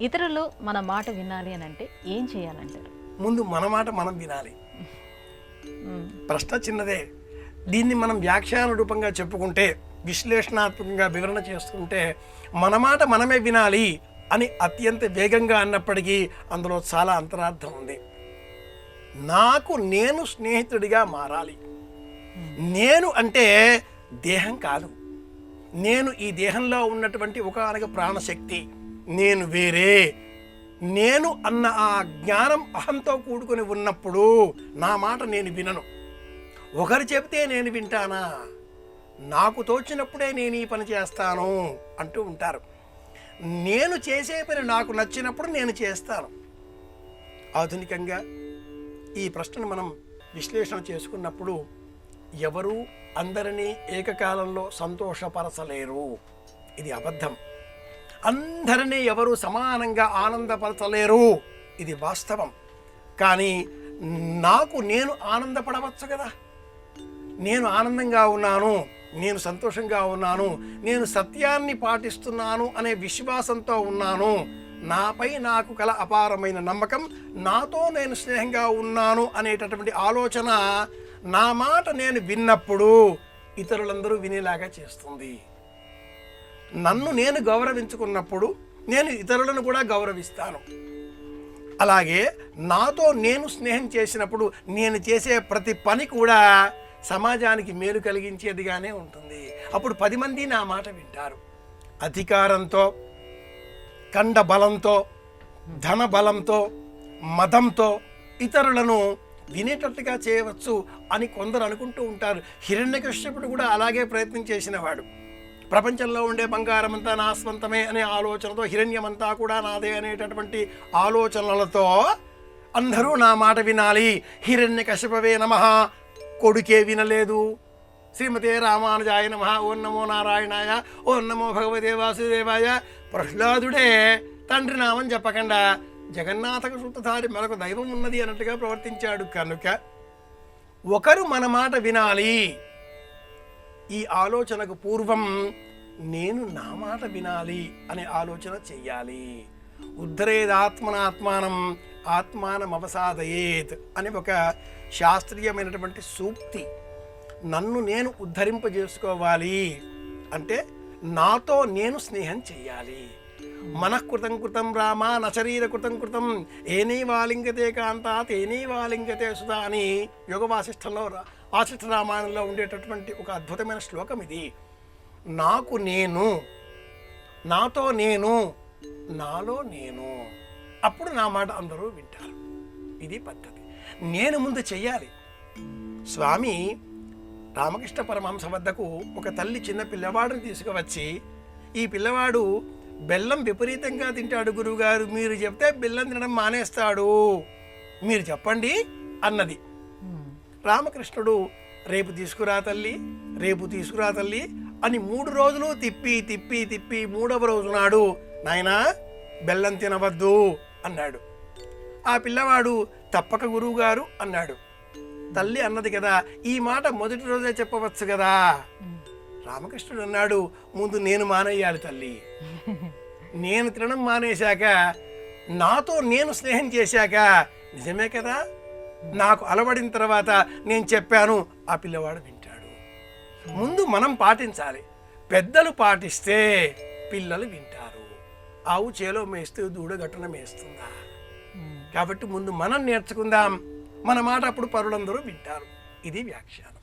ఇతరులు మన మాట వినాలి అని అంటే ఏం చేయాలంటారు? ముందు మన మాట మనం వినాలి. మ్మ్. ప్రశ్న చిన్నదే, దీన్ని మనం వ్యాఖ్యాన రూపంగా చెప్పుకుంటే, విశ్లేషణాత్మకంగా వివరణ చేస్తుంటే, మన మాట మనమే వినాలి అని అత్యంత వేగంగా అన్నప్పటికీ అందులో చాలా అంతరార్థం ఉంది. నాకు నేను స్నేహితుడిగా మారాలి. నేను అంటే దేహం కాదు. నేను ఈ దేహంలో ఉన్నటువంటి ఒకానొక ప్రాణశక్తి. నేను వేరే. నేను అన్న ఆ జ్ఞానం అహంతో కూడుకొని ఉన్నప్పుడు నా మాట నేను వినను. ఒకరు చెబితే నేను వింటానా? నాకు తోచినప్పుడే నేను ఈ పని చేస్తాను అంటూ ఉంటారు. నేను చేసే పని నాకు నచ్చినప్పుడు నేను చేస్తాను. ఆధునికంగా ఈ ప్రశ్నను మనం విశ్లేషణ చేసుకున్నప్పుడు ఎవరు అందరినీ ఏకకాలంలో సంతోషపరచలేరు. ఇది అబద్ధం. అందరినీ ఎవరు సమానంగా ఆనందపరచలేరు. ఇది వాస్తవం. కానీ నాకు నేను ఆనందపడవచ్చు కదా. నేను ఆనందంగా ఉన్నాను, నేను సంతోషంగా ఉన్నాను, నేను సత్యాన్ని పాటిస్తున్నాను అనే విశ్వాసంతో ఉన్నాను, నాపై నాకు కల అపారమైన నమ్మకం, నాతో నేను స్నేహంగా ఉన్నాను అనేటటువంటి ఆలోచన నా మాట నేను విన్నప్పుడు ఇతరులందరూ వినేలాగా చేస్తుంది. నన్ను నేను గౌరవించుకున్నప్పుడు నేను ఇతరులను కూడా గౌరవిస్తాను. అలాగే నాతో నేను స్నేహం చేసినప్పుడు నేను చేసే ప్రతి పని కూడా సమాజానికి మేలు కలిగించేదిగానే ఉంటుంది. అప్పుడు 10 మంది నా మాట వింటారు. అధికారంతో, కండ బలంతో, ధన బలంతో, మదంతో ఇతరులను వినేటట్టుగా చేయవచ్చు అని కొందరు అనుకుంటూ ఉంటారు. హిరణ్యకశ్యపుడు కూడా అలాగే ప్రయత్నం చేసినవాడు. ప్రపంచంలో ఉండే బంగారమంతా నా స్వంతమే అనే ఆలోచనతో, హిరణ్యమంతా కూడా నాదే అనేటటువంటి ఆలోచనలతో అందరూ నా మాట వినాలి, హిరణ్యకశ్యపవే నమః, కొడుకే వినలేదు. శ్రీమతే రామానుజాయ నమః, ఓం నమో నారాయణాయ, ఓం నమో భగవతే వాసుదేవాయ. ప్రహ్లాదుడే తండ్రి నామం చెప్పకుండా జగన్నాథకు సూత్రధారి మరొక దైవం ఉన్నది అన్నట్టుగా ప్రవర్తించాడు. కనుక ఒకరు మన మాట వినాలి. ఈ ఆలోచనకు పూర్వం నేను నా మాట వినాలి అనే ఆలోచన చెయ్యాలి. ఉద్ధరేదాత్మనాత్మానం ఆత్మానం అవసాదయేత్ అని ఒక శాస్త్రీయమైనటువంటి సూక్తి. నన్ను నేను ఉద్ధరింపజేసుకోవాలి అంటే నాతో నేను స్నేహం చెయ్యాలి. మనఃకృతం కృతం రామ నశరీర కృతం కృతం ఏనైవాలింగతే కాంతాత్ ఏనైవాలింగతే సుధా అని యోగ వాసిష్ఠంలో వాసిష్ఠ రామాయణంలో ఉండేటటువంటి ఒక అద్భుతమైన శ్లోకం ఇది. నాకు నేను, నాతో నేను, నాలో నేను, అప్పుడు నా మాట అందరూ వింటారు. ఇది పద్ధతి. నేను ముందు చెయ్యాలి. స్వామి రామకృష్ణ పరమహంస వద్దకు ఒక తల్లి చిన్న పిల్లవాడిని తీసుకువచ్చి, ఈ పిల్లవాడు బెల్లం విపరీతంగా తింటాడు గురువుగారు, మీరు చెప్తే బెల్లం తినడం మానేస్తాడు, మీరు చెప్పండి అన్నది. రామకృష్ణుడు రేపు తీసుకురా తల్లి, రేపు తీసుకురా తల్లి అని 3 రోజులు తిప్పి తిప్పి తిప్పి 3వ రోజు నాడు నాయనా బెల్లం తినవద్దు అన్నాడు. ఆ పిల్లవాడు తప్పక గురువుగారు అన్నాడు. తల్లి అన్నది కదా, ఈ మాట మొదటి రోజే చెప్పవచ్చు కదా. రామకృష్ణుడు అన్నాడు, ముందు నేను మానేయాలి తల్లి. నేను తినడం మానేశాక, నాతో నేను స్నేహం చేశాక నిజమే కదా, నాకు అలవడిన తర్వాత నేను చెప్పాను, ఆ పిల్లవాడు వింటాడు. ముందు మనం పాటించాలి. పెద్దలు పాటిస్తే పిల్లలు వింటారు. ఆవు చేలో మేస్తే దూడ గట్టున మేస్తుందా? కాబట్టి ముందు మనం నేర్చుకుందాం. మన మాట అప్పుడు పరులందరూ వింటారు. ఇది వ్యాఖ్యానం.